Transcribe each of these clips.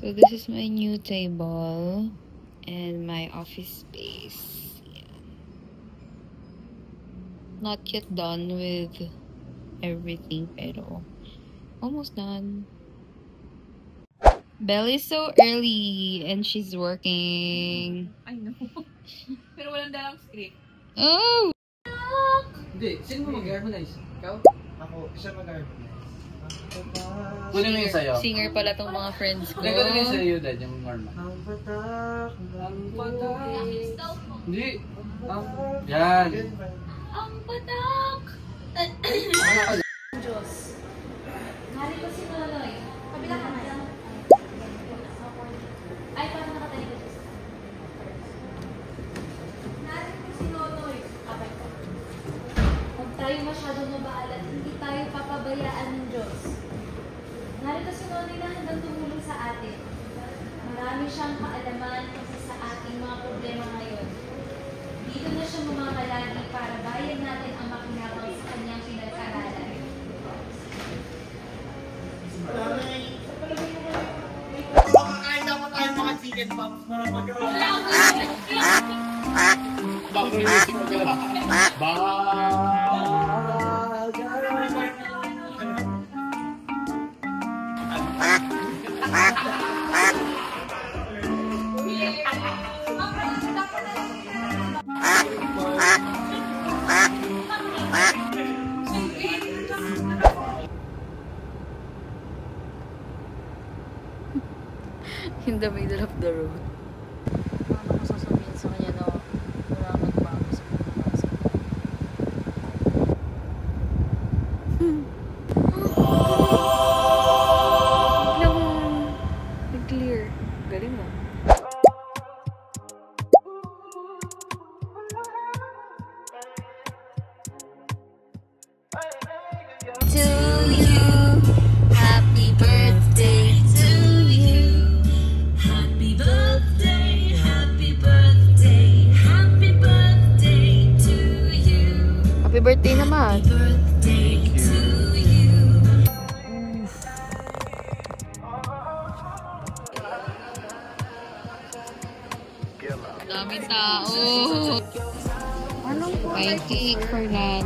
So this is my new table and my office space. Yeah. Not yet done with everything, pero almost done. Belle is so early and she's working. I know. Pero walang dalang script. Oh! Hindi, sino mo mag-harmonize? Ikaw? Ako, siya mag-harmonize. Kunin mo yung sayo. Singer pala tong mga friends ko. Hindi, kunin mo yung sayo, Dad, yung normal. Ang patak, Ang patak. Hindi. Yan. Ang patak! Diyos. Narito si Nonoy. Kabila ka na. Ay, parang nakatanig ka Diyos. Narito si Nonoy. Okay. Huwag tayo masyadong mabaalat. Hindi tayo papabayaan ng Diyos. Narito si Nonoy na handang tumulong sa atin. Marami siyang kaalaman kasi sa ating mga problema ngayon. Dito na siya mamamalagi para bayan natin ang makinabang sa kanyang pinag-aralan. Makakain dapat tayo mga chicken pops para Bakit yung music mo kaya? In the middle of the road. Paano ko sasabihin sa kanya na wala magbago sa pagpapasa? Biglang clear. Galing mo. To you, happy birthday to you. Happy birthday, happy birthday, happy birthday to you. Happy birthday naman. Birthday to you. Daming tao. May cake for that.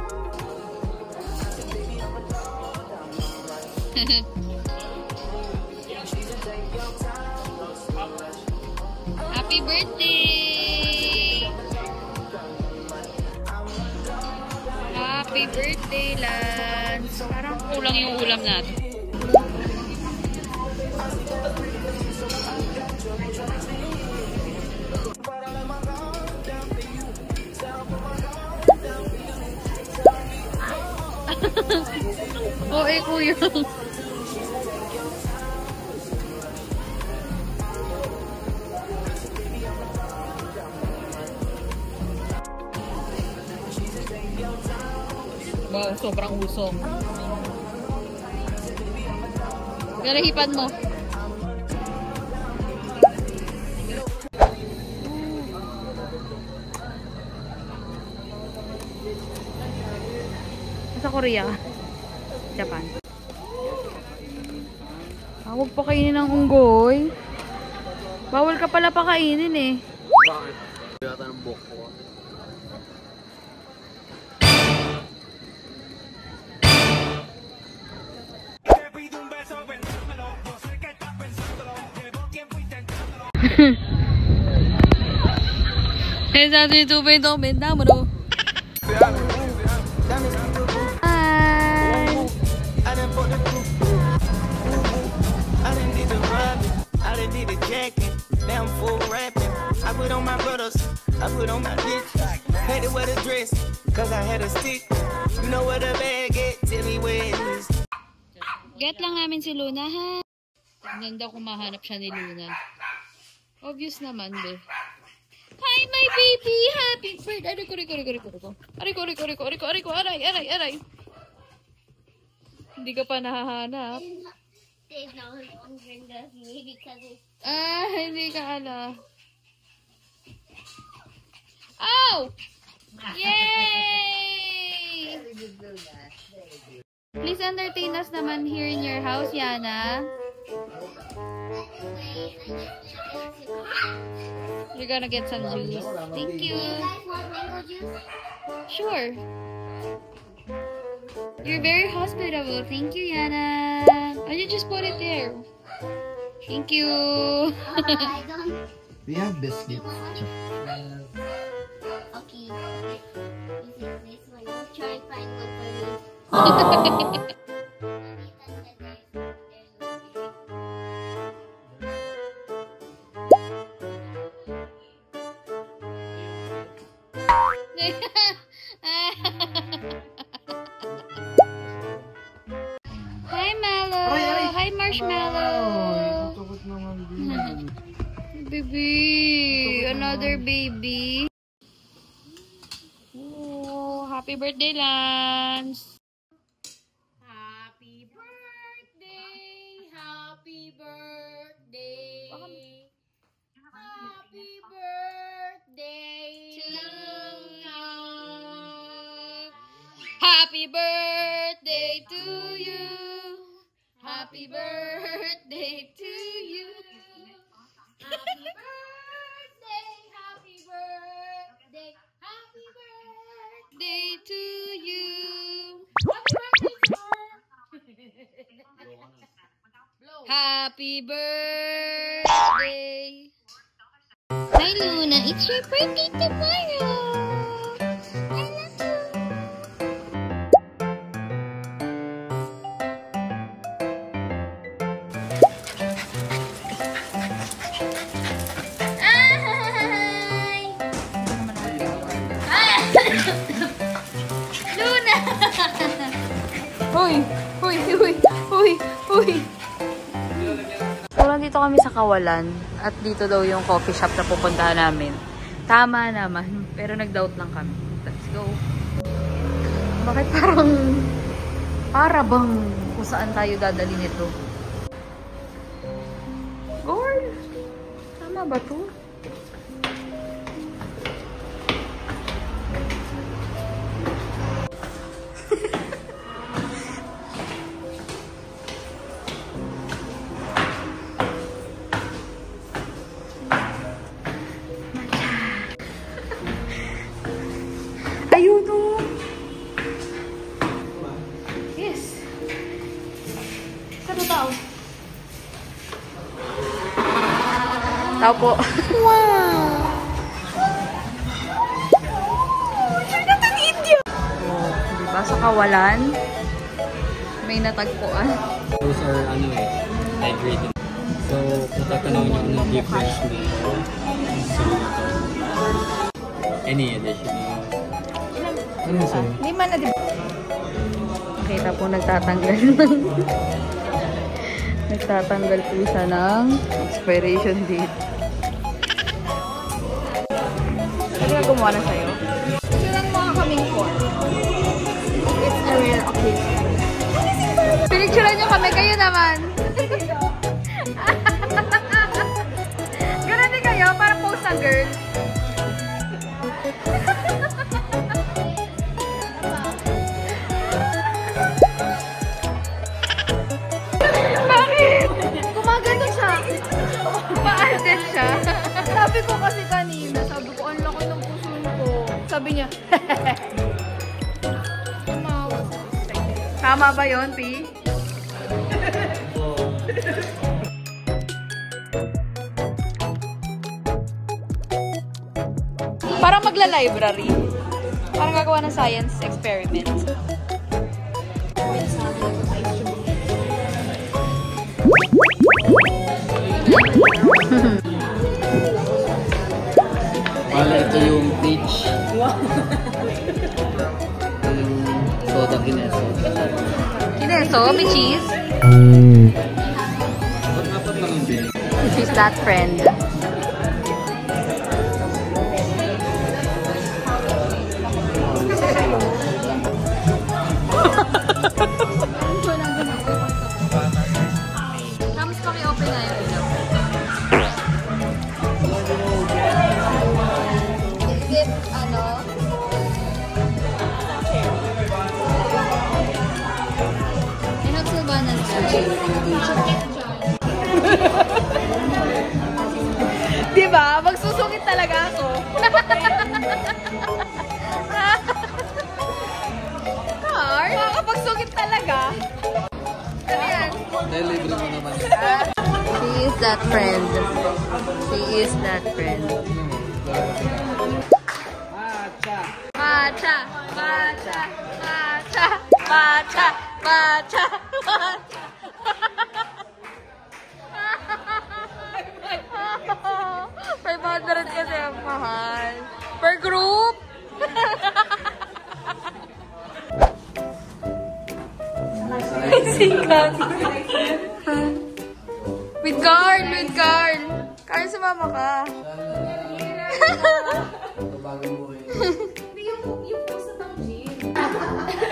Happy birthday! Happy birthday, Lance! Parang kulang yung ulam natin. Oo, kuya. Wow, sobrang usok. Galahipan mo. Sa Korea. Japan. Huwag pa kainin ng unggoy. Bawal ka pala pakainin eh. Bakit? Yata ng buhok ko. Esa si tu pito pentámelo. Now I'm full rapping. I put on my brothers, I put on my bitch. Had to wear the dress, cause I had a stick. You know where the bag at, tell me where it is. Get lang namin si Luna, ha? Tignan daw kung mahanap siya ni Luna. Obvious naman, be. Hi, my baby! Happy birthday! Aray ko. Aray. Hindi ka pa nahahanap. Hindi ka ala. Oh! Yay! Please entertain us naman here in your house, Yana. You're gonna get some juice. Thank you. Sure. You're very hospitable. Thank you, Yana. Oh, you just put it there. Thank you. We have biscuits. Okay. This one. I'll try find one for me. Hi, Mallow. Hi, Marshmallow. Baby. Another baby. Oh, happy birthday, Lance. Happy birthday! Happy birthday! Happy birthday to you! Happy birthday to you. Happy birthday to you. Happy birthday! Happy birthday! Happy birthday! Day to you. Happy birthday, sir! Blow. Happy birthday. Hi, Luna. It's your birthday tomorrow. I love you. Luna! Hoy! Hoy! Hoy! Hoy! Hoy! So, nandito kami sa Kawalan. At dito daw yung coffee shop na pupuntahan namin. Tama naman. Pero nag-doubt lang kami. Let's go. Bakit para bang kung saan tayo dadali nito? Girl! Tama ba to? Ayun o! Yes! Saan ba tao? Tao po. Wow! You're not an Indian! Oh, diba sa Kawalan? May natagpuan. Those are hydrated. So, tatanungin nyo ng difference nito. So, any additional? Ano sa'yo? Lima na diba? Nakita po nagtatanggal nagtatanggal po siya ng expiration date. Ano nga gumawa na sa'yo? Ito lang mga kaming for. It's a rare occasion. Pinicturean nyo kami, kayo naman. Ganun din kayo, para post ng girl. Bakit? Gumagano siya. Paartet siya. Sabi ko kasi kanina, sabi ko, ang laki ng puso ko. Sabi niya, tama ba yun, P? Parang magla-library. Parang gagawa ng science experiment. Wala, ito yung peach. Wow! Yung soda kineso. Kineso? May cheese? Dapat lang yung binig. She's that friend. Tapos paki-open na yung ilaw. Is it, I have Sylvana's Diba? Magsusungit talaga ako. Car? Makakapagsungit talaga. Ano yan? Dahil libre mo naman. She is that friend. She is that friend. Matcha! Matcha! Matcha! Matcha! Matcha! Matcha! 500 kasi ang mahal. Per group? Ay, sikat. With Carl! With Carl! Carl, sumama ka.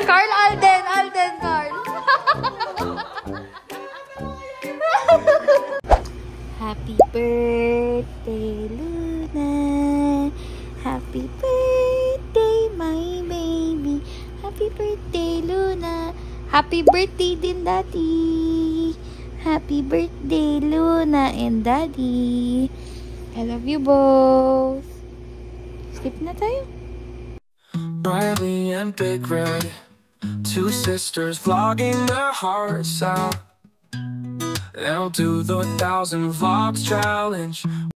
Carl, Alden! Alden, Carl! Happy birthday, Luna. Happy birthday, my baby. Happy birthday, Luna. Happy birthday din, Daddy. Happy birthday, Luna and Daddy. I love you both. Sleep na tayo. Riley and Big Red, two sisters vlogging their hearts out. They'll do the 1,000 vlogs challenge.